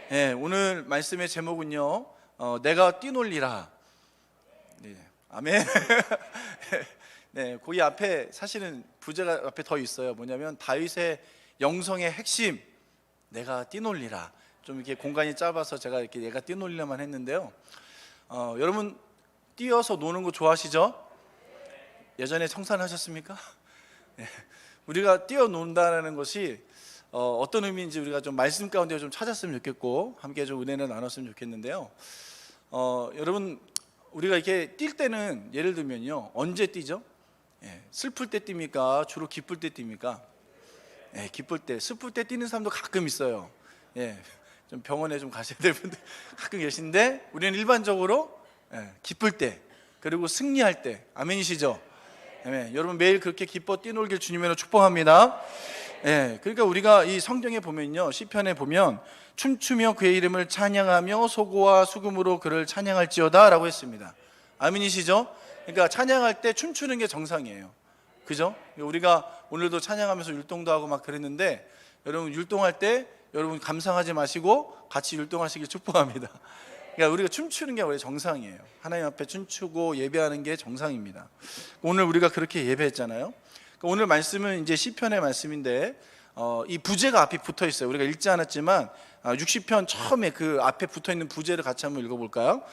네, 오늘 말씀의 제목은요, 내가 뛰놀리라. 네, 아멘. 네, 거기 앞에 사실은 부제가 앞에 더 있어요. 뭐냐면 다윗의 영성의 핵심, 내가 뛰놀리라. 좀 이렇게 공간이 짧아서 제가 이렇게 내가 뛰놀리라만 했는데요. 여러분 뛰어서 노는 거 좋아하시죠? 예전에 청산하셨습니까? 네, 우리가 뛰어논다는 것이 어떤 의미인지 우리가 좀 말씀 가운데 좀 찾았으면 좋겠고 함께 좀 은혜를 나눴으면 좋겠는데요. 여러분 우리가 이렇게 뛸 때는 예를 들면요, 언제 뛰죠? 슬플 때 뜁니까? 주로 기쁠 때 뜁니까? 기쁠 때. 슬플 때 뛰는 사람도 가끔 있어요. 좀 병원에 좀 가셔야 될 분들 가끔 계신데, 우리는 일반적으로 기쁠 때, 그리고 승리할 때. 아멘이시죠? 여러분 매일 그렇게 기뻐 뛰놀길 주님으로 축복합니다. 그러니까 우리가 이 성경에 보면요, 시편에 보면 춤추며 그의 이름을 찬양하며 소고와 수금으로 그를 찬양할지어다 라고 했습니다. 아멘이시죠? 그러니까 찬양할 때 춤추는 게 정상이에요. 그죠? 우리가 오늘도 찬양하면서 율동도 하고 막 그랬는데, 여러분 율동할 때 여러분 감상하지 마시고 같이 율동하시길 축복합니다. 그러니까 우리가 춤추는 게 원래 정상이에요. 하나님 앞에 춤추고 예배하는 게 정상입니다. 오늘 우리가 그렇게 예배했잖아요. 오늘 말씀은 이제 시편의 말씀인데, 이 부제가 앞에 붙어 있어요. 우리가 읽지 않았지만 60편 처음에 그 앞에 붙어 있는 부제를 같이 한번 읽어볼까요?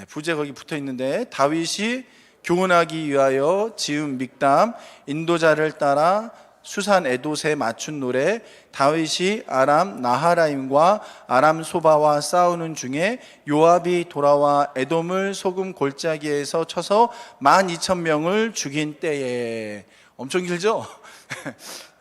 부제 거기 붙어 있는데, 다윗이 교훈하기 위하여 지은 믹담, 인도자를 따라 수산 에돛에 맞춘 노래, 다윗이 아람 나하라임과 아람 소바와 싸우는 중에 요압이 돌아와 에돔을 소금 골짜기에서 쳐서 12,000명을 죽인 때에. 엄청 길죠?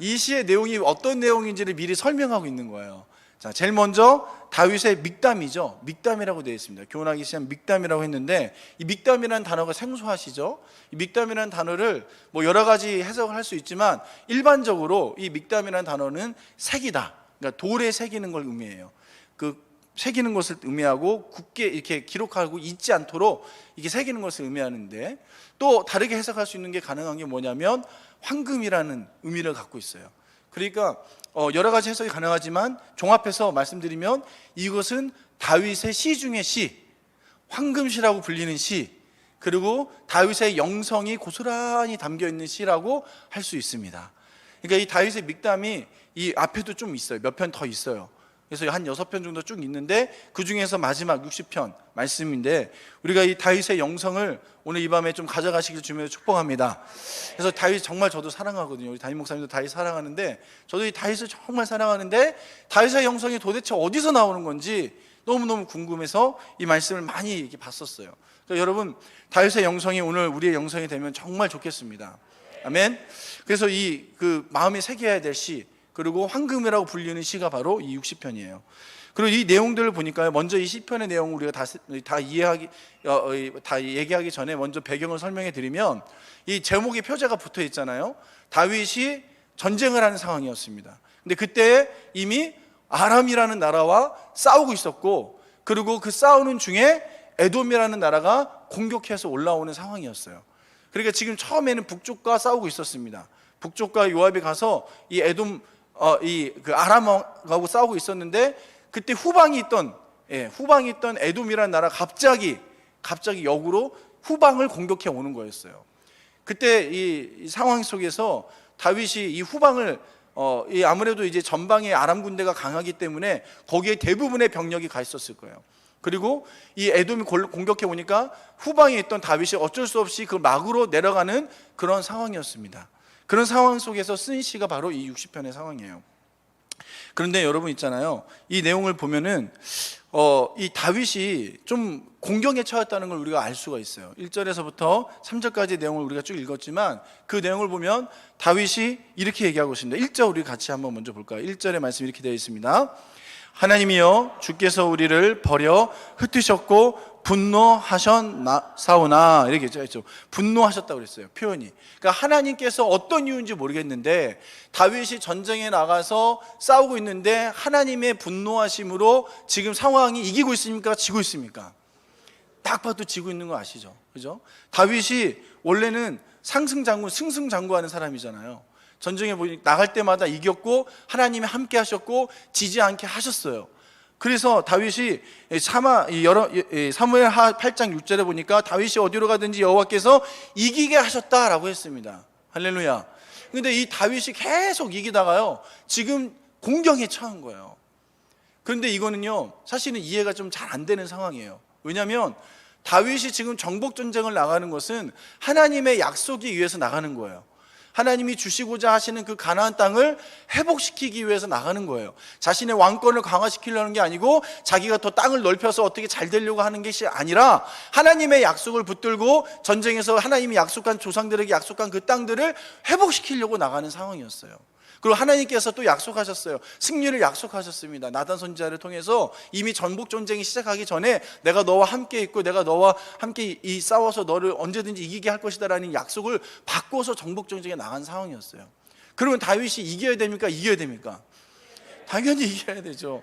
이 시의 내용이 어떤 내용인지를 미리 설명하고 있는 거예요. 자, 제일 먼저 다윗의 믹담이죠. 믹담이라고 되어 있습니다. 교훈하기 시작한 믹담이라고 했는데, 이 믹담이라는 단어가 생소하시죠? 이 믹담이라는 단어를 뭐 여러 가지 해석을 할 수 있지만, 일반적으로 이 믹담이라는 단어는 색이다. 그러니까 돌에 새기는 걸 의미해요. 그 새기는 것을 의미하고 굳게 이렇게 기록하고 잊지 않도록 이게 새기는 것을 의미하는데, 또 다르게 해석할 수 있는 게 가능한 게 뭐냐면 황금이라는 의미를 갖고 있어요. 그러니까 여러 가지 해석이 가능하지만 종합해서 말씀드리면 이것은 다윗의 시 중의 시, 황금시라고 불리는 시, 그리고 다윗의 영성이 고스란히 담겨있는 시라고 할 수 있습니다. 그러니까 이 다윗의 믹담이 이 앞에도 좀 있어요. 몇 편 더 있어요. 그래서 한 6편 정도 쭉 있는데, 그 중에서 마지막 60편 말씀인데, 우리가 이 다윗의 영성을 오늘 이 밤에 좀 가져가시길 주님으로 축복합니다. 그래서 다윗 정말 저도 사랑하거든요. 우리 담임 목사님도 다윗 사랑하는데, 저도 이 다윗을 정말 사랑하는데, 다윗의 영성이 도대체 어디서 나오는 건지 너무너무 궁금해서 이 말씀을 많이 이렇게 봤었어요. 그러니까 여러분 다윗의 영성이 오늘 우리의 영성이 되면 정말 좋겠습니다. 아멘. 그래서 이 마음에 새겨야 될 시, 그리고 황금이라고 불리는 시가 바로 이 60편이에요. 그리고 이 내용들을 보니까요, 먼저 이 시편의 내용을 우리가 다 얘기하기 전에 먼저 배경을 설명해 드리면, 이 제목의 표제가 붙어 있잖아요. 다윗이 전쟁을 하는 상황이었습니다. 근데 그때 이미 아람이라는 나라와 싸우고 있었고, 그리고 그 싸우는 중에 에돔이라는 나라가 공격해서 올라오는 상황이었어요. 그러니까 지금 처음에는 북쪽과 싸우고 있었습니다. 북쪽과 요압이 가서 이 에돔 아람하고 싸우고 있었는데, 그때 후방이 있던 에돔이라는 나라가 갑자기 역으로 후방을 공격해 오는 거였어요. 그때 이 상황 속에서 다윗이 이 후방을 아무래도 이제 전방에 아람 군대가 강하기 때문에 거기에 대부분의 병력이 가 있었을 거예요. 그리고 이 에돔이 공격해 오니까 후방에 있던 다윗이 어쩔 수 없이 그 막으로 내려가는 그런 상황이었습니다. 그런 상황 속에서 쓴 시가 바로 이 60편의 상황이에요. 그런데 여러분 있잖아요, 이 내용을 보면은 이 다윗이 좀 공경에 처했다는 걸 우리가 알 수가 있어요. 1절에서부터 3절까지 내용을 우리가 쭉 읽었지만, 그 내용을 보면 다윗이 이렇게 얘기하고 있습니다. 1절 우리 같이 한번 먼저 볼까요? 1절의 말씀이 이렇게 되어 있습니다. 하나님이여, 주께서 우리를 버려 흩으셨고 분노하셨사오나, 이렇게 했죠. 분노하셨다고 그랬어요, 표현이. 그러니까 하나님께서 어떤 이유인지 모르겠는데, 다윗이 전쟁에 나가서 싸우고 있는데 하나님의 분노하심으로 지금 상황이 이기고 있습니까? 지고 있습니까? 딱 봐도 지고 있는 거 아시죠? 그죠? 다윗이 원래는 상승장구, 승승장구하는 사람이잖아요. 전쟁에 나갈 때마다 이겼고 하나님이 함께 하셨고 지지 않게 하셨어요. 그래서 다윗이 사무엘 하 8장 6절에 보니까 다윗이 어디로 가든지 여호와께서 이기게 하셨다라고 했습니다. 할렐루야. 근데 이 다윗이 계속 이기다가요, 지금 공경에 처한 거예요. 그런데 이거는요, 사실은 이해가 좀 잘 안 되는 상황이에요. 왜냐하면 다윗이 지금 정복 전쟁을 나가는 것은 하나님의 약속이 위해서 나가는 거예요. 하나님이 주시고자 하시는 그 가나안 땅을 회복시키기 위해서 나가는 거예요. 자신의 왕권을 강화시키려는 게 아니고 자기가 더 땅을 넓혀서 어떻게 잘 되려고 하는 것이 아니라 하나님의 약속을 붙들고 전쟁에서 하나님이 약속한 조상들에게 약속한 그 땅들을 회복시키려고 나가는 상황이었어요. 그리고 하나님께서 또 약속하셨어요. 승리를 약속하셨습니다. 나단 선지자를 통해서 이미 전복 전쟁이 시작하기 전에 내가 너와 함께 있고 내가 너와 함께 싸워서 너를 언제든지 이기게 할 것이다 라는 약속을 받고서 전복 전쟁에 나간 상황이었어요. 그러면 다윗이 이겨야 됩니까? 이겨야 됩니까? 당연히 이겨야 되죠.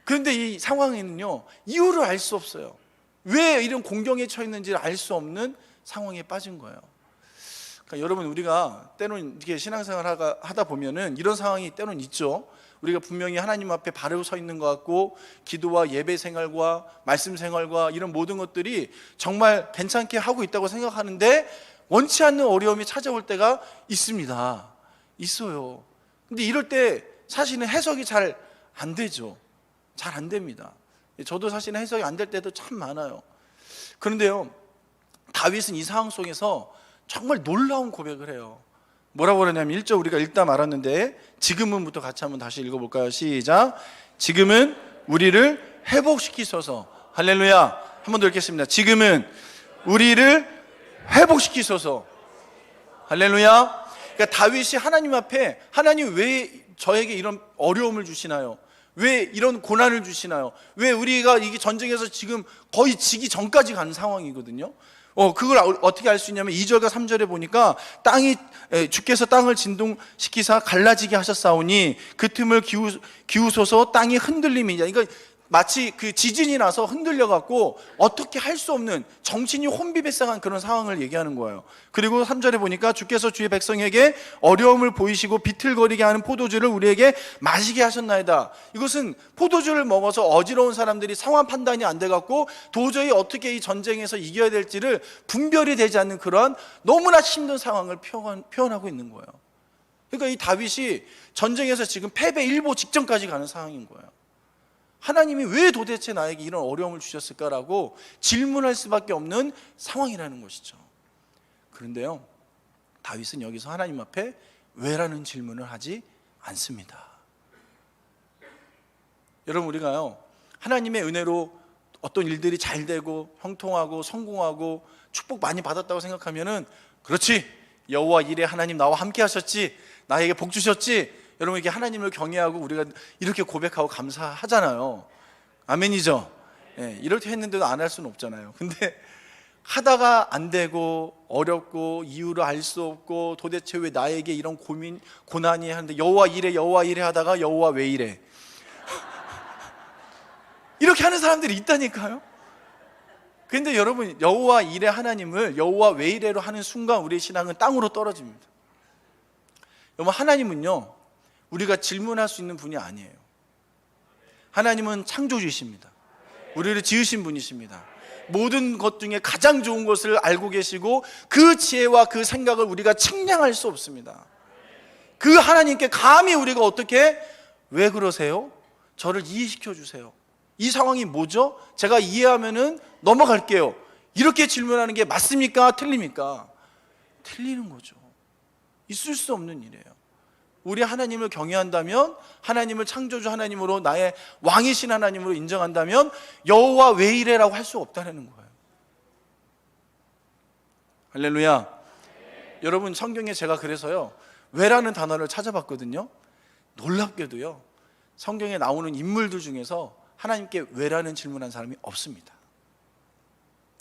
그런데 이 상황에는요, 이유를 알 수 없어요. 왜 이런 공경에 처했는지를 알 수 없는 상황에 빠진 거예요. 그러니까 여러분, 우리가 때로는 이렇게 신앙생활 하다 보면은 이런 상황이 때로는 있죠. 우리가 분명히 하나님 앞에 바로 서 있는 것 같고 기도와 예배 생활과 말씀 생활과 이런 모든 것들이 정말 괜찮게 하고 있다고 생각하는데 원치 않는 어려움이 찾아올 때가 있습니다. 있어요. 근데 이럴 때 사실은 해석이 잘 안 되죠. 잘 안 됩니다. 저도 사실은 해석이 안 될 때도 참 많아요. 그런데요, 다윗은 이 상황 속에서 정말 놀라운 고백을 해요. 뭐라고 그러냐면 1절 우리가 읽다 말았는데 지금은부터 같이 한번 다시 읽어볼까요? 시작. 지금은 우리를 회복시키소서. 할렐루야. 한 번 더 읽겠습니다. 지금은 우리를 회복시키소서. 할렐루야. 그러니까 다윗이 하나님 앞에, 하나님 왜 저에게 이런 어려움을 주시나요? 왜 이런 고난을 주시나요? 왜 우리가 이게 전쟁에서 지금 거의 지기 전까지 가는 상황이거든요. 그걸 어떻게 알 수 있냐면 2절과 3절에 보니까 주께서 땅을 진동시키사 갈라지게 하셨사오니 그 틈을 기우소서 땅이 흔들림이냐. 그러니까 마치 그 지진이 나서 흔들려갖고 어떻게 할 수 없는 정신이 혼비백상한 그런 상황을 얘기하는 거예요. 그리고 3절에 보니까 주께서 주의 백성에게 어려움을 보이시고 비틀거리게 하는 포도주를 우리에게 마시게 하셨나이다. 이것은 포도주를 먹어서 어지러운 사람들이 상황 판단이 안 돼갖고 도저히 어떻게 이 전쟁에서 이겨야 될지를 분별이 되지 않는 그러한 너무나 힘든 상황을 표현하고 있는 거예요. 그러니까 이 다윗이 전쟁에서 지금 패배 일보 직전까지 가는 상황인 거예요. 하나님이 왜 도대체 나에게 이런 어려움을 주셨을까라고 질문할 수밖에 없는 상황이라는 것이죠. 그런데요, 다윗은 여기서 하나님 앞에 왜라는 질문을 하지 않습니다. 여러분, 우리가요, 하나님의 은혜로 어떤 일들이 잘 되고 형통하고 성공하고 축복 많이 받았다고 생각하면은 그렇지, 여호와 이레 하나님 나와 함께 하셨지, 나에게 복 주셨지, 여러분, 이게 하나님을 경외하고 우리가 이렇게 고백하고 감사하잖아요. 아멘이죠? 이렇게 했는데도 안 할 수는 없잖아요. 근데 하다가 안 되고 어렵고 이유를 알 수 없고 도대체 왜 나에게 이런 고난이 하는데 여호와 이레 하다가 여호와 왜 이래? 이렇게 하는 사람들이 있다니까요. 근데 여러분, 여호와 이레 하나님을 여호와 왜 이래로 하는 순간 우리의 신앙은 땅으로 떨어집니다. 여러분, 하나님은요, 우리가 질문할 수 있는 분이 아니에요. 하나님은 창조주이십니다. 우리를 지으신 분이십니다. 모든 것 중에 가장 좋은 것을 알고 계시고 그 지혜와 그 생각을 우리가 측량할 수 없습니다. 그 하나님께 감히 우리가 어떻게, 왜 그러세요? 저를 이해시켜 주세요. 이 상황이 뭐죠? 제가 이해하면은 넘어갈게요. 이렇게 질문하는 게 맞습니까? 틀립니까? 틀리는 거죠. 있을 수 없는 일이에요. 우리 하나님을 경외한다면, 하나님을 창조주 하나님으로, 나의 왕이신 하나님으로 인정한다면 여호와 왜 이래라고 할 수 없다는 거예요. 할렐루야. 여러분, 성경에 제가 그래서요, 왜라는 단어를 찾아봤거든요. 놀랍게도요, 성경에 나오는 인물들 중에서 하나님께 왜라는 질문한 사람이 없습니다.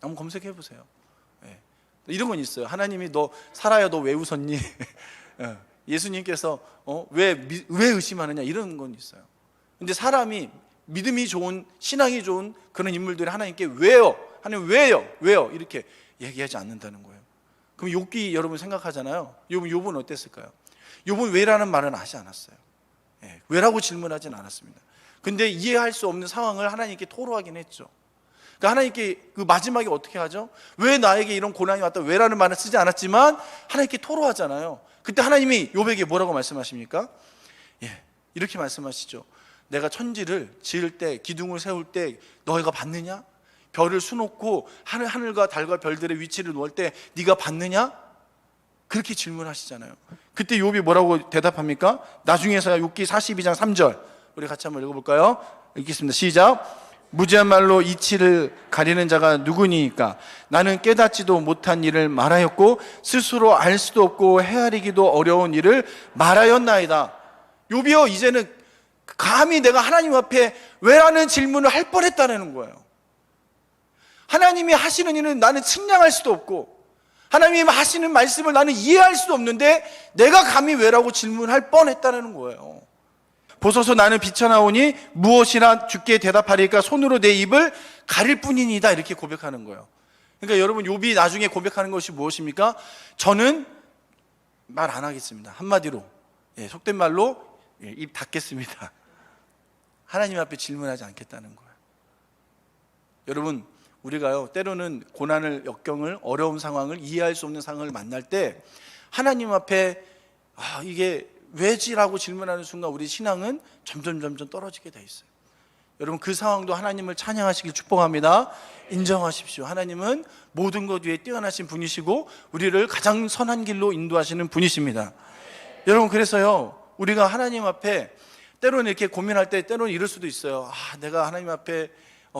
한번 검색해 보세요. 이런 건 있어요. 하나님이 너 살아야 너 왜 웃었니? 예수님께서 왜 의심하느냐, 이런 건 있어요. 근데 사람이 믿음이 좋은, 신앙이 좋은 그런 인물들이 하나님께 왜요? 하나님 왜요? 이렇게 얘기하지 않는다는 거예요. 그럼 욥기 여러분 생각하잖아요. 욥은 어땠을까요? 욥은 왜라는 말은 하지 않았어요. 왜라고 질문하진 않았습니다. 근데 이해할 수 없는 상황을 하나님께 토로하긴 했죠. 그러니까 하나님께 그 마지막에 어떻게 하죠? 왜 나에게 이런 고난이 왔다? 왜라는 말을 쓰지 않았지만 하나님께 토로하잖아요. 그때 하나님이 욥에게 뭐라고 말씀하십니까? 이렇게 말씀하시죠. 내가 천지를 지을 때, 기둥을 세울 때 너희가 봤느냐? 별을 수놓고 하늘과 달과 별들의 위치를 놓을 때 네가 봤느냐? 그렇게 질문하시잖아요. 그때 욥이 뭐라고 대답합니까? 나중에서야 욥기 42장 3절 우리 같이 한번 읽어볼까요? 읽겠습니다. 시작. 무지한 말로 이치를 가리는 자가 누구니까? 나는 깨닫지도 못한 일을 말하였고 스스로 알 수도 없고 헤아리기도 어려운 일을 말하였나이다. 욥이여, 이제는 감히 내가 하나님 앞에 왜라는 질문을 할 뻔했다는 거예요. 하나님이 하시는 일은 나는 측량할 수도 없고 하나님이 하시는 말씀을 나는 이해할 수도 없는데 내가 감히 왜라고 질문할 뻔했다는 거예요. 보소서 나는 비쳐나오니 무엇이나 주께 대답하리까 손으로 내 입을 가릴 뿐이니다, 이렇게 고백하는 거예요. 그러니까 여러분, 욥이 나중에 고백하는 것이 무엇입니까? 저는 말 안 하겠습니다. 한마디로, 속된 말로 입 닫겠습니다. 하나님 앞에 질문하지 않겠다는 거예요. 여러분, 우리가요 때로는 고난을, 역경을, 어려운 상황을, 이해할 수 없는 상황을 만날 때 하나님 앞에 이게 왜지라고 질문하는 순간 우리 신앙은 점점 떨어지게 돼 있어요. 여러분, 그 상황도 하나님을 찬양하시길 축복합니다. 인정하십시오. 하나님은 모든 것 위에 뛰어나신 분이시고 우리를 가장 선한 길로 인도하시는 분이십니다. 여러분, 그래서요 우리가 하나님 앞에 때로는 이렇게 고민할 때 때로는 이럴 수도 있어요. 내가 하나님 앞에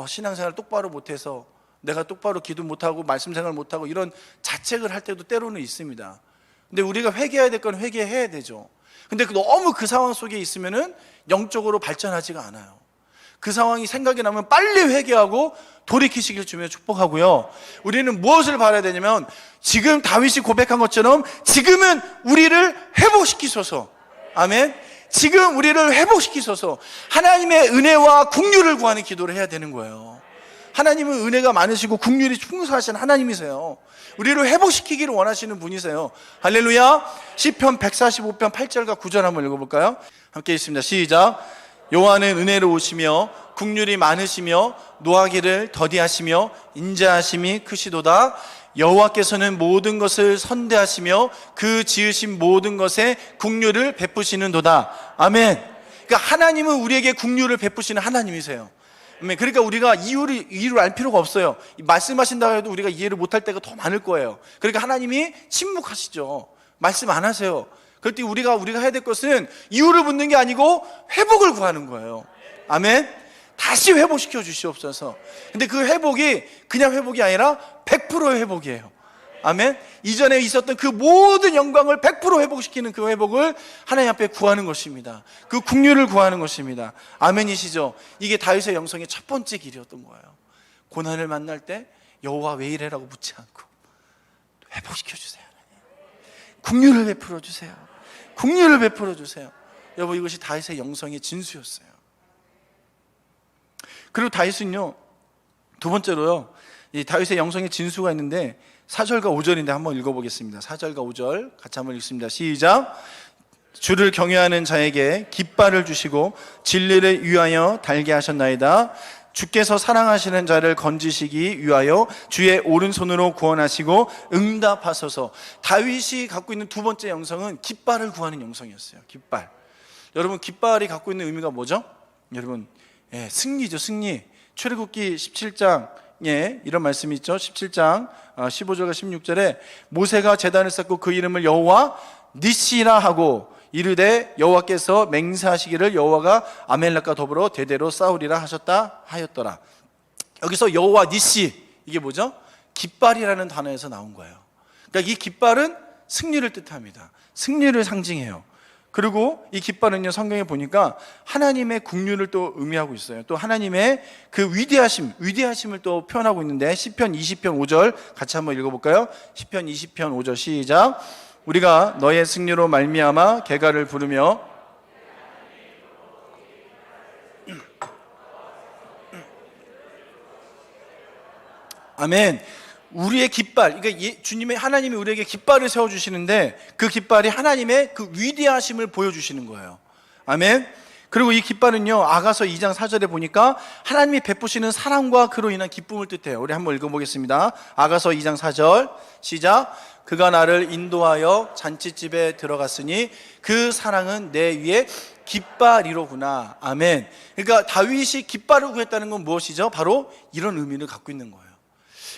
신앙생활 똑바로 못해서, 내가 똑바로 기도 못하고 말씀생활 못하고 이런 자책을 할 때도 때로는 있습니다. 근데 우리가 회개해야 될 건 회개해야 되죠. 근데 너무 그 상황 속에 있으면은 영적으로 발전하지가 않아요. 그 상황이 생각이 나면 빨리 회개하고 돌이키시길 주며 축복하고요. 우리는 무엇을 바라야 되냐면 지금 다윗이 고백한 것처럼 지금은 우리를 회복시키소서. 아멘. 지금 우리를 회복시키소서. 하나님의 은혜와 긍휼을 구하는 기도를 해야 되는 거예요. 하나님은 은혜가 많으시고 긍휼이 풍성하신 하나님이세요. 우리를 회복시키기를 원하시는 분이세요. 할렐루야. 시편 145편 8절과 9절 한번 읽어볼까요? 함께 읽습니다. 시작. 여호와는 은혜로우시며 긍휼이 많으시며 노하기를 더디하시며 인자하심이 크시도다. 여호와께서는 모든 것을 선대하시며 그 지으신 모든 것에 긍휼을 베푸시는도다. 아멘. 그러니까 하나님은 우리에게 긍휼을 베푸시는 하나님이세요. 그러니까 우리가 이유를 알 필요가 없어요. 말씀하신다고 해도 우리가 이해를 못할 때가 더 많을 거예요. 그러니까 하나님이 침묵하시죠. 말씀 안 하세요. 그럴 때 우리가 해야 될 것은 이유를 묻는 게 아니고 회복을 구하는 거예요. 아멘. 다시 회복시켜 주시옵소서. 근데 그 회복이 그냥 회복이 아니라 100%의 회복이에요. 아멘. 이전에 있었던 그 모든 영광을 100% 회복시키는 그 회복을 하나님 앞에 구하는 것입니다. 그 긍휼을 구하는 것입니다. 아멘이시죠? 이게 다윗의 영성의 첫 번째 길이었던 거예요. 고난을 만날 때 여호와 왜 이래라고 묻지 않고 회복시켜 주세요. 긍휼을 베풀어 주세요. 긍휼을 베풀어 주세요. 여러분, 이것이 다윗의 영성의 진수였어요. 그리고 다윗은요, 두 번째로요, 이 다윗의 영성의 진수가 있는데 4절과 5절인데 한번 읽어보겠습니다. 4절과 5절 같이 한번 읽습니다. 시작. 주를 경외하는 자에게 깃발을 주시고 진리를 위하여 달게 하셨나이다. 주께서 사랑하시는 자를 건지시기 위하여 주의 오른손으로 구원하시고 응답하소서. 다윗이 갖고 있는 두 번째 영성은 깃발을 구하는 영성이었어요. 깃발. 여러분, 깃발이 갖고 있는 의미가 뭐죠? 여러분, 승리죠. 승리. 출애굽기 17장에 이런 말씀이 있죠. 17장 15절과 16절에 모세가 제단을 쌓고 그 이름을 여호와 니시라 하고 이르되 여호와께서 맹세하시기를 여호와가 아멜렉과 더불어 대대로 싸우리라 하셨다 하였더라. 여기서 여호와 니시, 이게 뭐죠? 깃발이라는 단어에서 나온 거예요. 그러니까 이 깃발은 승리를 뜻합니다. 승리를 상징해요. 그리고 이 깃발은요, 성경에 보니까 하나님의 긍휼을 또 의미하고 있어요. 또 하나님의 그 위대하심을 또 표현하고 있는데 시편 20편 5절 같이 한번 읽어볼까요? 시편 20편 5절 시작. 우리가 너의 승리로 말미암아 개가를 부르며 아멘. 우리의 깃발, 그러니까 주님의 하나님이 우리에게 깃발을 세워주시는데 그 깃발이 하나님의 그 위대하심을 보여주시는 거예요. 아멘. 그리고 이 깃발은요, 아가서 2장 4절에 보니까 하나님이 베푸시는 사랑과 그로 인한 기쁨을 뜻해요. 우리 한번 읽어보겠습니다. 아가서 2장 4절 시작. 그가 나를 인도하여 잔치집에 들어갔으니 그 사랑은 내 위에 깃발이로구나. 아멘. 그러니까 다윗이 깃발을 구했다는 건 무엇이죠? 바로 이런 의미를 갖고 있는 거예요.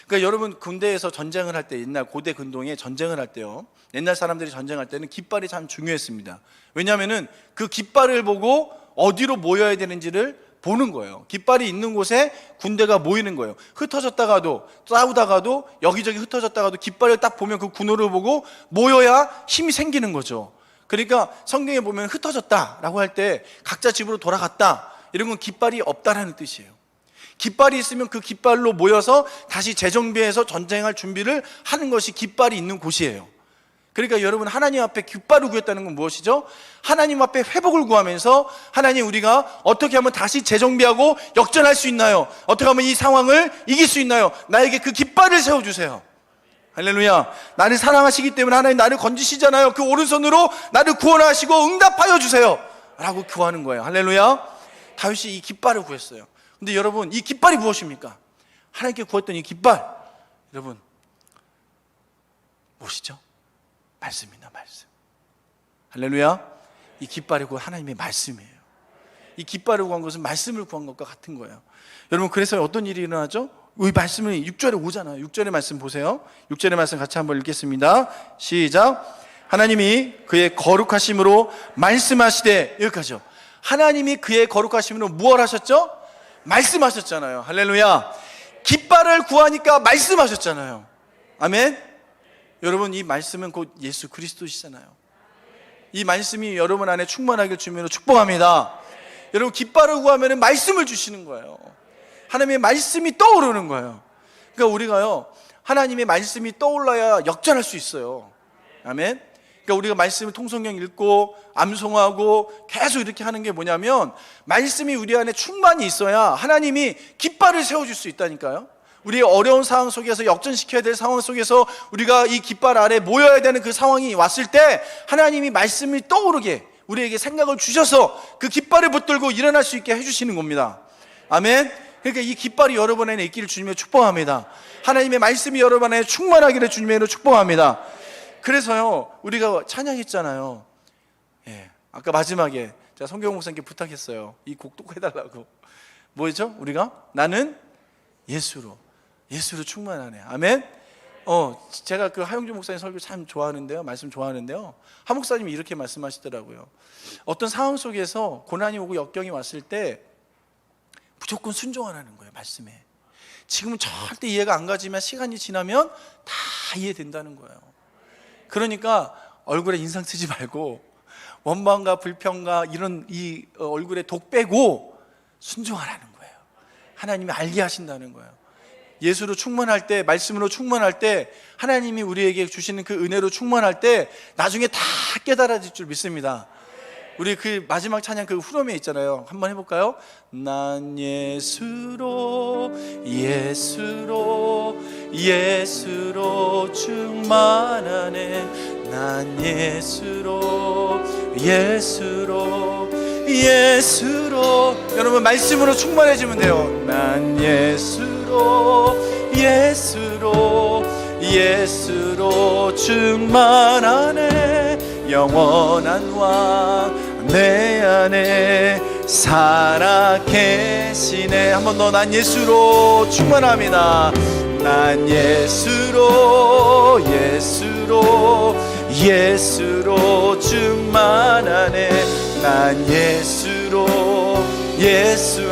그러니까 여러분, 군대에서 전쟁을 할 때, 옛날 고대 근동에 전쟁을 할 때요, 옛날 사람들이 전쟁할 때는 깃발이 참 중요했습니다. 왜냐하면은 그 깃발을 보고 어디로 모여야 되는지를 보는 거예요. 깃발이 있는 곳에 군대가 모이는 거예요. 흩어졌다가도, 싸우다가도, 여기저기 흩어졌다가도 깃발을 딱 보면 그 군호를 보고 모여야 힘이 생기는 거죠. 그러니까 성경에 보면 흩어졌다라고 할 때 각자 집으로 돌아갔다, 이런 건 깃발이 없다라는 뜻이에요. 깃발이 있으면 그 깃발로 모여서 다시 재정비해서 전쟁할 준비를 하는 것이 깃발이 있는 곳이에요. 그러니까 여러분, 하나님 앞에 깃발을 구했다는 건 무엇이죠? 하나님 앞에 회복을 구하면서, 하나님, 우리가 어떻게 하면 다시 재정비하고 역전할 수 있나요? 어떻게 하면 이 상황을 이길 수 있나요? 나에게 그 깃발을 세워주세요. 할렐루야. 나를 사랑하시기 때문에 하나님 나를 건지시잖아요. 그 오른손으로 나를 구원하시고 응답하여 주세요 라고 구하는 거예요. 할렐루야. 다윗이 이 깃발을 구했어요. 근데 여러분, 이 깃발이 무엇입니까? 하나님께 구했던 이 깃발, 여러분, 무엇이죠? 말씀이나 말씀. 할렐루야. 이 깃발이 곧 하나님의 말씀이에요. 이 깃발을 구한 것은 말씀을 구한 것과 같은 거예요. 여러분, 그래서 어떤 일이 일어나죠? 이 말씀은 6절에 오잖아요. 6절의 말씀 보세요. 6절의 말씀 같이 한번 읽겠습니다. 시작. 하나님이 그의 거룩하심으로 말씀하시되, 여기까지요. 하나님이 그의 거룩하심으로 무엇 하셨죠? 말씀하셨잖아요. 할렐루야. 깃발을 구하니까 말씀하셨잖아요. 아멘. 여러분, 이 말씀은 곧 예수 그리스도시잖아요. 이 말씀이 여러분 안에 충만하길 주님으로 축복합니다. 여러분, 깃발을 구하면 말씀을 주시는 거예요. 하나님의 말씀이 떠오르는 거예요. 그러니까 우리가요, 하나님의 말씀이 떠올라야 역전할 수 있어요. 아멘. 그러니까 우리가 말씀을 통성경 읽고 암송하고 계속 이렇게 하는 게 뭐냐면, 말씀이 우리 안에 충만히 있어야 하나님이 깃발을 세워줄 수 있다니까요. 우리의 어려운 상황 속에서, 역전시켜야 될 상황 속에서 우리가 이 깃발 아래 모여야 되는 그 상황이 왔을 때 하나님이 말씀이 떠오르게 우리에게 생각을 주셔서 그 깃발을 붙들고 일어날 수 있게 해주시는 겁니다. 아멘. 그러니까 이 깃발이 여러분 안에 있기를 주님의 축복합니다. 하나님의 말씀이 여러분 안에 충만하기를 주님의 축복합니다. 그래서요, 우리가 찬양했잖아요. 예, 아까 마지막에 제가 성경 목사님께 부탁했어요. 이 곡 또 해달라고. 뭐였죠? 우리가 나는 예수로 충만하네. 아멘. 제가 그 하용준 목사님 설교 참 좋아하는데요, 말씀 좋아하는데요, 하 목사님이 이렇게 말씀하시더라고요. 어떤 상황 속에서 고난이 오고 역경이 왔을 때 무조건 순종하라는 거예요. 말씀에. 지금은 절대 이해가 안 가지만 시간이 지나면 다 이해된다는 거예요. 그러니까 얼굴에 인상 쓰지 말고 원망과 불평과 이런 이 얼굴에 독 빼고 순종하라는 거예요. 하나님이 알게 하신다는 거예요. 예수로 충만할 때, 말씀으로 충만할 때, 하나님이 우리에게 주시는 그 은혜로 충만할 때 나중에 다 깨달아질 줄 믿습니다. 우리 그 마지막 찬양 그 후렴에 있잖아요. 한번 해볼까요? 난 예수로 충만하네. 난 예수로 여러분, 말씀으로 충만해지면 돼요. 난 예수로 충만하네. 영원한 왕 내 안에 살아 계시네. 한 번 더. 난 예수로 충만합니다. 난 예수로 충만하네. 난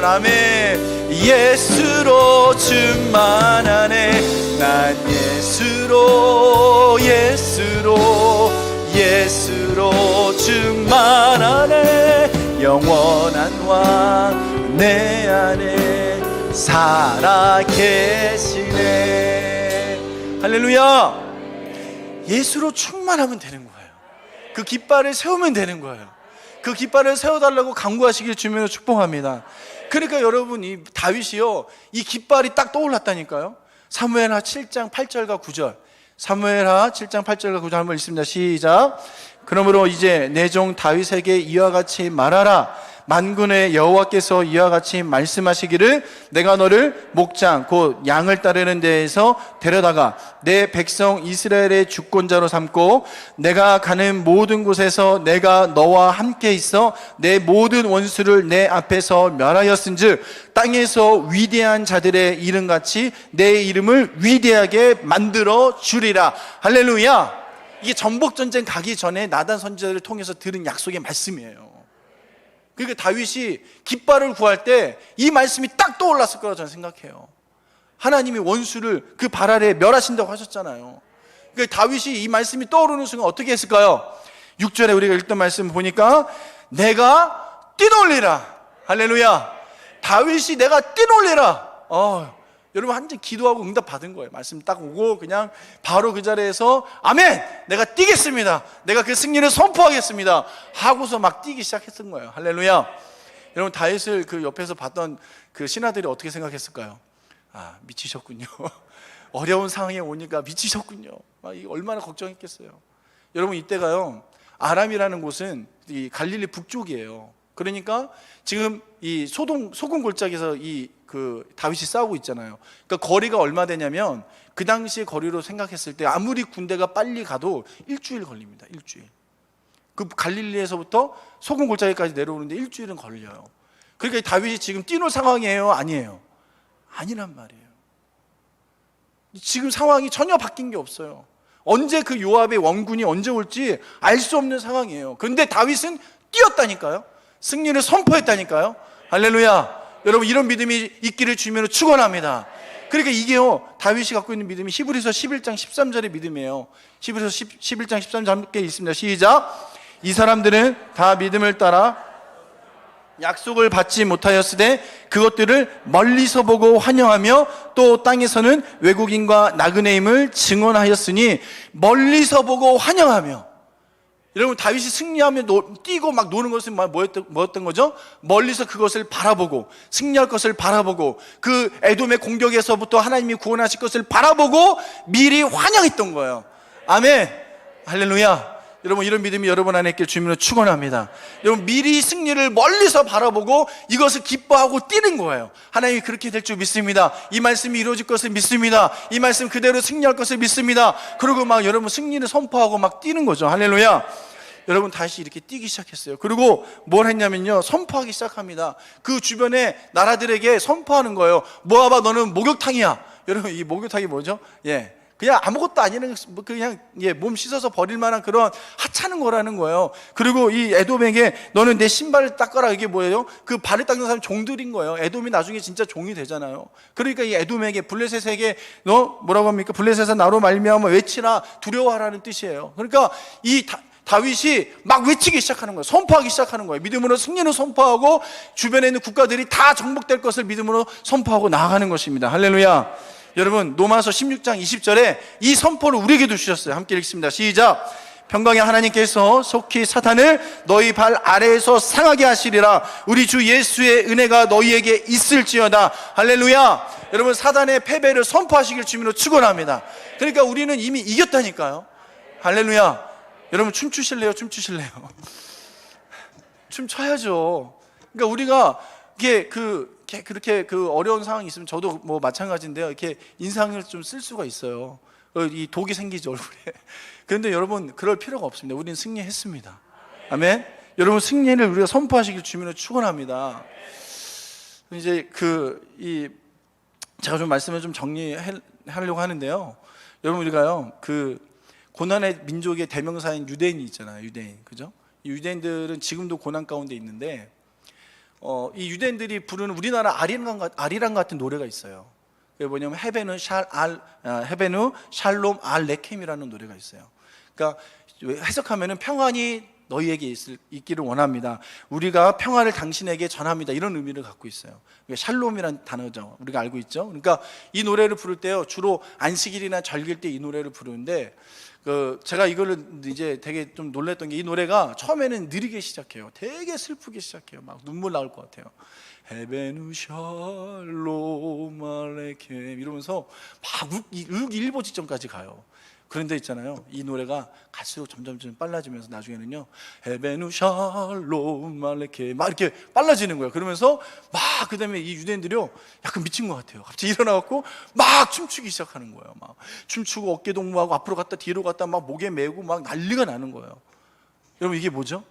아멘. 예수로 충만하네. 난 예수로 충만하네. 영원한 왕 내 안에 살아 계시네. 할렐루야. 예수로 충만하면 되는 거예요. 그 깃발을 세우면 되는 거예요. 그 깃발을 세워달라고 간구하시길 주님으로 축복합니다. 그러니까 여러분, 이 다윗이요, 이 깃발이 딱 떠올랐다니까요. 사무엘하 7장 8절과 9절. 사무엘하 7장 8절과 9절 한번 읽습니다. 시작. 그러므로 이제 내 종 다윗에게 이와 같이 말하라. 만군의 여호와께서 이와 같이 말씀하시기를 내가 너를 목장 곧 양을 따르는 데에서 데려다가 내 백성 이스라엘의 주권자로 삼고 내가 가는 모든 곳에서 내가 너와 함께 있어 내 모든 원수를 내 앞에서 멸하였은즉 땅에서 위대한 자들의 이름같이 내 이름을 위대하게 만들어 주리라. 할렐루야. 이게 전복전쟁 가기 전에 나단 선지자를 통해서 들은 약속의 말씀이에요. 그러니까 다윗이 깃발을 구할 때 이 말씀이 딱 떠올랐을 거라고 저는 생각해요. 하나님이 원수를 그 발 아래 멸하신다고 하셨잖아요. 그러니까 다윗이 이 말씀이 떠오르는 순간 어떻게 했을까요? 6절에 우리가 읽던 말씀 보니까 내가 뛰놀리라. 할렐루야. 다윗이 내가 뛰놀리라. 여러분 완전 기도하고 응답 받은 거예요. 말씀 딱 오고 그냥 바로 그 자리에서 아멘! 내가 뛰겠습니다. 내가 그 승리를 선포하겠습니다. 하고서 막 뛰기 시작했던 거예요. 할렐루야. 여러분 다윗을 그 옆에서 봤던 그 신하들이 어떻게 생각했을까요? 아, 미치셨군요. 어려운 상황에 오니까 미치셨군요. 이게 얼마나 걱정했겠어요. 여러분 이때가요, 아람이라는 곳은 이 갈릴리 북쪽이에요. 그러니까 지금 이 소금 골짜기에서 그 다윗이 싸우고 있잖아요. 그러니까 거리가 얼마 되냐면 그 당시의 거리로 생각했을 때 아무리 군대가 빨리 가도 일주일 걸립니다. 일주일. 그 갈릴리에서부터 소금 골짜기까지 내려오는데 일주일은 걸려요. 그러니까 다윗이 지금 뛰놀 상황이에요? 아니에요? 아니란 말이에요. 지금 상황이 전혀 바뀐 게 없어요. 언제 그 요압의 원군이 언제 올지 알 수 없는 상황이에요. 그런데 다윗은 뛰었다니까요. 승리를 선포했다니까요. 할렐루야. 여러분 이런 믿음이 있기를 주님으로 축원합니다. 그러니까 이게요, 다윗이 갖고 있는 믿음이 히브리서 11장 13절의 믿음이에요. 히브리서 11장 13절 함께 읽습니다. 시작. 이 사람들은 다 믿음을 따라 약속을 받지 못하였으되 그것들을 멀리서 보고 환영하며 또 땅에서는 외국인과 나그네임을 증언하였으니 멀리서 보고 환영하며. 여러분 다윗이 승리하며 뛰고 막 노는 것은 뭐였던 거죠? 멀리서 그것을 바라보고 승리할 것을 바라보고 그 에돔의 공격에서부터 하나님이 구원하실 것을 바라보고 미리 환영했던 거예요. 아멘. 할렐루야. 여러분 이런 믿음이 여러분 안에 있길 주님으로 축원합니다. 여러분 미리 승리를 멀리서 바라보고 이것을 기뻐하고 뛰는 거예요. 하나님이 그렇게 될 줄 믿습니다. 이 말씀이 이루어질 것을 믿습니다. 이 말씀 그대로 승리할 것을 믿습니다. 그리고 막 여러분 승리를 선포하고 막 뛰는 거죠. 할렐루야. 여러분 다시 이렇게 뛰기 시작했어요. 그리고 뭘 했냐면요, 선포하기 시작합니다. 그 주변의 나라들에게 선포하는 거예요. 모아봐, 너는 목욕탕이야. 여러분 이 목욕탕이 뭐죠? 그냥 아무것도 아니는 그냥 몸 씻어서 버릴 만한 그런 하찮은 거라는 거예요. 그리고 이 에돔에게 너는 내 신발을 닦아라. 이게 뭐예요? 그 발을 닦는 사람 종들인 거예요. 에돔이 나중에 진짜 종이 되잖아요. 그러니까 이 에돔에게 블레셋에게 너 뭐라고 합니까? 블레셋아 나로 말미암아 외치라, 두려워하라는 뜻이에요. 그러니까 이 다윗이 막 외치기 시작하는 거예요. 선포하기 시작하는 거예요. 믿음으로 승리를 선포하고 주변에 있는 국가들이 다 정복될 것을 믿음으로 선포하고 나아가는 것입니다. 할렐루야. 여러분 로마서 16장 20절에 이 선포를 우리에게도 주셨어요. 함께 읽습니다. 시작. 평강의 하나님께서 속히 사탄을 너희 발 아래에서 상하게 하시리라. 우리 주 예수의 은혜가 너희에게 있을지어다. 할렐루야. 여러분 사단의 패배를 선포하시길 주님으로 축원합니다. 그러니까 우리는 이미 이겼다니까요. 할렐루야. 여러분 춤추실래요? 춤추실래요? 춤춰야죠. 그러니까 우리가 그렇게 그 어려운 상황이 있으면 저도 뭐 마찬가지인데요. 이렇게 인상을 좀 쓸 수가 있어요. 이 독이 생기죠, 얼굴에. 그런데 여러분 그럴 필요가 없습니다. 우리는 승리했습니다. 아멘. 여러분 승리를 우리가 선포하시길 주님으로 축원합니다. 이제 제가 좀 말씀을 좀 정리하려고 하는데요. 여러분 우리가요 그 고난의 민족의 대명사인 유대인이 있잖아요. 유대인, 그죠? 이 유대인들은 지금도 고난 가운데 있는데. 이 유대인들이 부르는 우리나라 아리랑 같은 노래가 있어요. 그게 뭐냐면 헤베누 샬롬 알 레켐이라는 노래가 있어요. 그러니까 해석하면은 평안이 너희에게 있기를 원합니다. 우리가 평안을 당신에게 전합니다. 이런 의미를 갖고 있어요. 샬롬이라는 단어죠. 우리가 알고 있죠. 그러니까 이 노래를 부를 때요 주로 안식일이나 절기일 때 이 노래를 부르는데 제가 이거를 이제 되게 좀 놀랬던 게 이 노래가 처음에는 느리게 시작해요. 되게 슬프게 시작해요. 막 눈물 나올 것 같아요. 헤베누 샬롬 알레켐 이러면서 막 울기 일보 직전까지 가요. 그런데 있잖아요, 이 노래가 갈수록 점점 빨라지면서 나중에는요, 에베누 샬롬 말레케 막 이렇게 빨라지는 거예요. 그러면서 막 그다음에 이 유대인들이요 약간 미친 것 같아요. 갑자기 일어나갖고 막 춤추기 시작하는 거예요. 막 춤추고 어깨 동무하고 앞으로 갔다 뒤로 갔다 막 목에 메고 막 난리가 나는 거예요. 여러분, 이게 뭐죠?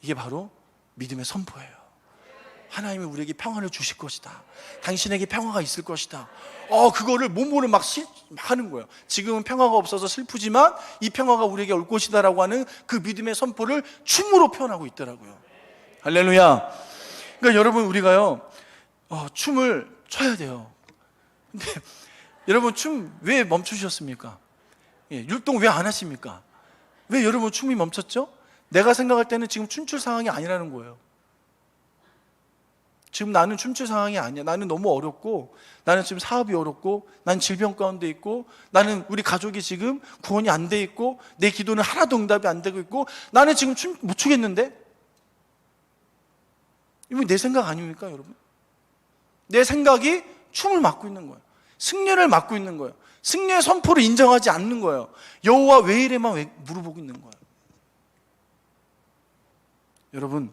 이게 바로 믿음의 선포예요. 하나님이 우리에게 평안을 주실 것이다. 당신에게 평화가 있을 것이다. 그거를 몸으로 막 하는 거예요. 지금은 평화가 없어서 슬프지만 이 평화가 우리에게 올 것이다라고 하는 그 믿음의 선포를 춤으로 표현하고 있더라고요. 할렐루야. 그러니까 여러분, 우리가요 춤을 춰야 돼요. 근데 여러분, 춤 왜 멈추셨습니까? 율동 왜 안 하십니까? 왜 여러분 춤이 멈췄죠? 내가 생각할 때는 지금 춤출 상황이 아니라는 거예요. 지금 나는 춤출 상황이 아니야. 나는 너무 어렵고, 나는 지금 사업이 어렵고, 나는 질병 가운데 있고, 나는 우리 가족이 지금 구원이 안 돼 있고, 내 기도는 하나도 응답이 안 되고 있고, 나는 지금 춤 못 추겠는데? 이거 내 생각 아닙니까, 여러분? 내 생각이 춤을 막고 있는 거예요. 승리를 막고 있는 거예요. 승리의 선포를 인정하지 않는 거예요. 여호와 왜 이래만 물어보고 있는 거예요. 여러분,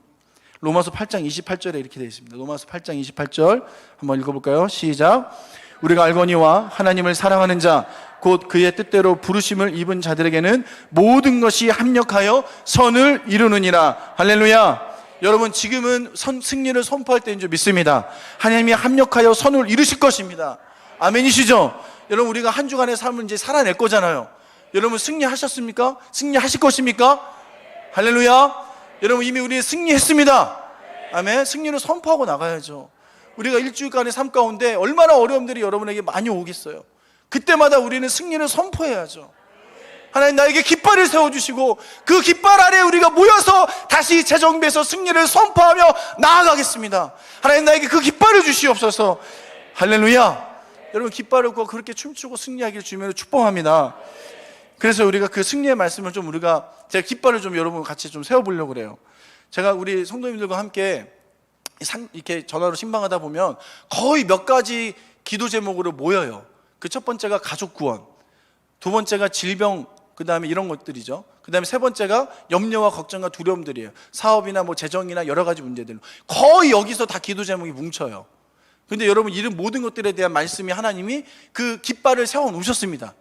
로마서 8장 28절에 이렇게 되어 있습니다. 로마서 8장 28절 한번 읽어볼까요? 시작. 우리가 알거니와 하나님을 사랑하는 자 곧 그의 뜻대로 부르심을 입은 자들에게는 모든 것이 합력하여 선을 이루느니라. 할렐루야. 여러분, 지금은 승리를 선포할 때인 줄 믿습니다. 하나님이 합력하여 선을 이루실 것입니다. 아멘이시죠? 여러분, 우리가 한 주간의 삶을 이제 살아낼 거잖아요. 여러분, 승리하셨습니까? 승리하실 것입니까? 할렐루야. 여러분, 이미 우리 승리했습니다. 아멘. 승리를 선포하고 나가야죠. 우리가 일주일간의 삶 가운데 얼마나 어려움들이 여러분에게 많이 오겠어요. 그때마다 우리는 승리를 선포해야죠. 하나님 나에게 깃발을 세워주시고 그 깃발 아래 우리가 모여서 다시 재정비해서 승리를 선포하며 나아가겠습니다. 하나님 나에게 그 깃발을 주시옵소서. 할렐루야. 여러분, 깃발을 꽂고 그렇게 춤추고 승리하기를 주님으로 축복합니다. 그래서 우리가 그 승리의 말씀을 좀 제가 깃발을 좀 여러분 같이 좀 세워보려고 그래요. 제가 우리 성도님들과 함께 이렇게 전화로 신방하다 보면 거의 몇 가지 기도 제목으로 모여요. 그 첫 번째가 가족 구원, 두 번째가 질병, 그 다음에 이런 것들이죠. 그 다음에 세 번째가 염려와 걱정과 두려움들이에요. 사업이나 뭐 재정이나 여러 가지 문제들. 거의 여기서 다 기도 제목이 뭉쳐요. 근데 여러분, 이런 모든 것들에 대한 말씀이 하나님이 그 깃발을 세워 놓으셨습니다.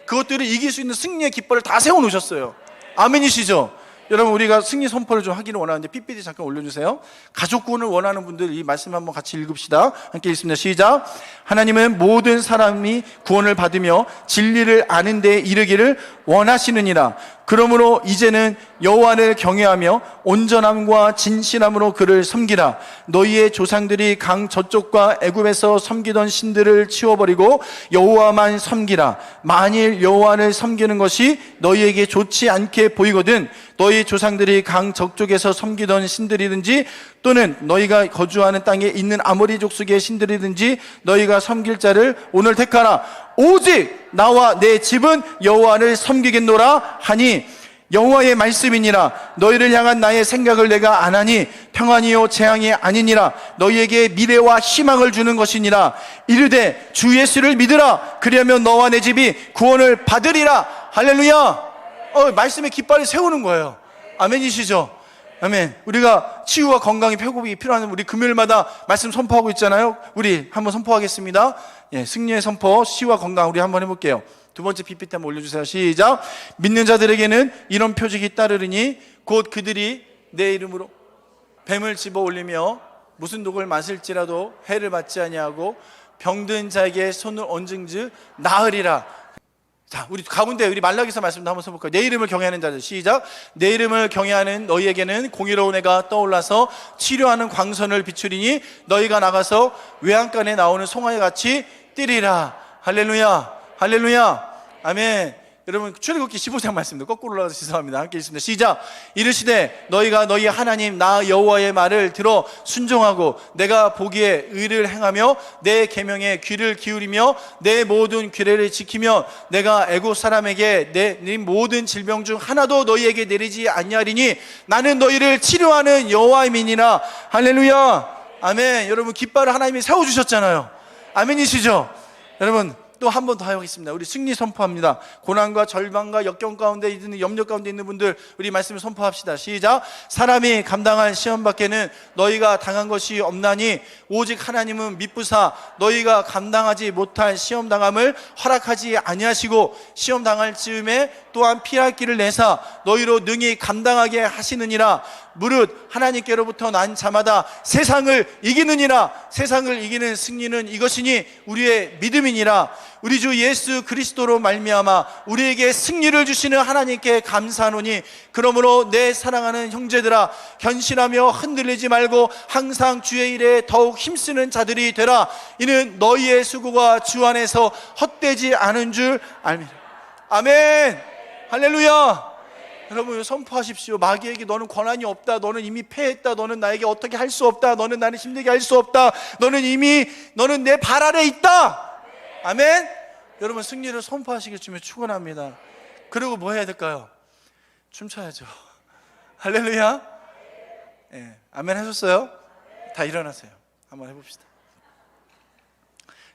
그것들을 이길 수 있는 승리의 깃발을 다 세워 놓으셨어요. 아멘이시죠? 여러분, 우리가 승리 선포를 좀 하기를 원하는데 PPT 잠깐 올려주세요. 가족 구원을 원하는 분들 이 말씀 한번 같이 읽읍시다. 함께 읽습니다. 시작. 하나님은 모든 사람이 구원을 받으며 진리를 아는 데 이르기를 원하시느니라. 그러므로 이제는 여호와를 경외하며 온전함과 진실함으로 그를 섬기라. 너희의 조상들이 강 저쪽과 애굽에서 섬기던 신들을 치워버리고 여호와만 섬기라. 만일 여호와를 섬기는 것이 너희에게 좋지 않게 보이거든 너희 조상들이 강 저쪽에서 섬기던 신들이든지 또는 너희가 거주하는 땅에 있는 아모리 족속의 신들이든지 너희가 섬길 자를 오늘 택하라. 오직 나와 내 집은 여호와를 섬기겠노라 하니 여호와의 말씀이니라. 너희를 향한 나의 생각을 내가 아나니 평안이요 재앙이 아니니라. 너희에게 미래와 희망을 주는 것이니라. 이르되 주 예수를 믿으라. 그리하면 너와 내 집이 구원을 받으리라. 할렐루야. 말씀의 깃발을 세우는 거예요. 아멘이시죠? 아멘. 우리가 치유와 건강이 회복이 필요한 우리 금요일마다 말씀 선포하고 있잖아요. 우리 한번 선포하겠습니다. 승리의 선포, 치유와 건강 우리 한번 해볼게요. 두 번째 PPT 한번 올려주세요. 시작. 믿는 자들에게는 이런 표적이 따르리니 곧 그들이 내 이름으로 뱀을 집어 올리며 무슨 독을 마실지라도 해를 받지 아니하고 병든 자에게 손을 얹은즉 나으리라. 자, 우리 가운데 우리 말라기서 말씀도 한번 써볼까요? 내 이름을 경외하는 자들. 시작. 내 이름을 경외하는 너희에게는 공의로운 해가 떠올라서 치료하는 광선을 비추리니 너희가 나가서 외양간에 나오는 송아지 같이 뛰리라. 할렐루야. 할렐루야. 아멘. 여러분, 출애굽기 15장 말씀도 거꾸로 올라가서 죄송합니다. 함께 읽습니다. 시작. 이르시되 너희가 너희 하나님 나 여호와의 말을 들어 순종하고 내가 보기에 의를 행하며 내 계명에 귀를 기울이며 내 모든 규례를 지키며 내가 애굽 사람에게 네 모든 질병 중 하나도 너희에게 내리지 아니하리니 나는 너희를 치료하는 여호와임이니라. 할렐루야. 아멘. 여러분, 깃발을 하나님이 세워주셨잖아요. 아멘이시죠? 여러분, 또 한 번 더 하겠습니다. 우리 승리 선포합니다. 고난과 절망과 역경 가운데 있는, 염려 가운데 있는 분들, 우리 말씀을 선포합시다. 시작. 사람이 감당한 시험 밖에는 너희가 당한 것이 없나니 오직 하나님은 미쁘사 너희가 감당하지 못할 시험 당함을 허락하지 아니하시고 시험 당할 즈음에 또한 피할 길을 내사 너희로 능히 감당하게 하시느니라. 무릇 하나님께로부터 난 자마다 세상을 이기느니라. 세상을 이기는 승리는 이것이니 우리의 믿음이니라. 우리 주 예수 그리스도로 말미암아 우리에게 승리를 주시는 하나님께 감사하노니 그러므로 내 사랑하는 형제들아 견신하며 흔들리지 말고 항상 주의 일에 더욱 힘쓰는 자들이 되라. 이는 너희의 수고가 주 안에서 헛되지 않은 줄 알미라. 아멘. 할렐루야. 여러분 선포하십시오. 마귀에게 너는 권한이 없다, 너는 이미 패했다, 너는 나에게 어떻게 할 수 없다, 너는 나를 힘들게 할 수 없다, 너는 내 발 아래 있다. 아멘. 여러분 승리를 선포하시길 주며 축원합니다. 그리고 뭐 해야 될까요? 춤춰야죠. 할렐루야. 네. 아멘 하셨어요? 다 일어나세요. 한번 해봅시다.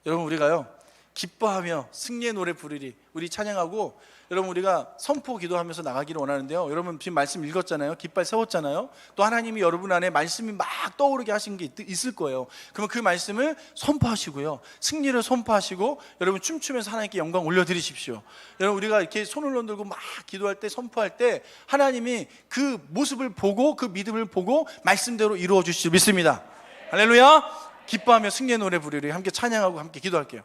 여러분 우리가요 기뻐하며 승리의 노래 부르리, 우리 찬양하고 여러분 우리가 선포 기도하면서 나가기를 원하는데요, 여러분 지금 말씀 읽었잖아요. 깃발 세웠잖아요. 또 하나님이 여러분 안에 말씀이 막 떠오르게 하신 게 있을 거예요. 그러면 그 말씀을 선포하시고요, 승리를 선포하시고 여러분 춤추면서 하나님께 영광 올려드리십시오. 여러분 우리가 이렇게 손을 흔들고 막 기도할 때, 선포할 때 하나님이 그 모습을 보고 그 믿음을 보고 말씀대로 이루어 주실 줄 믿습니다. 할렐루야. 기뻐하며 승리의 노래 부르리. 함께 찬양하고 함께 기도할게요.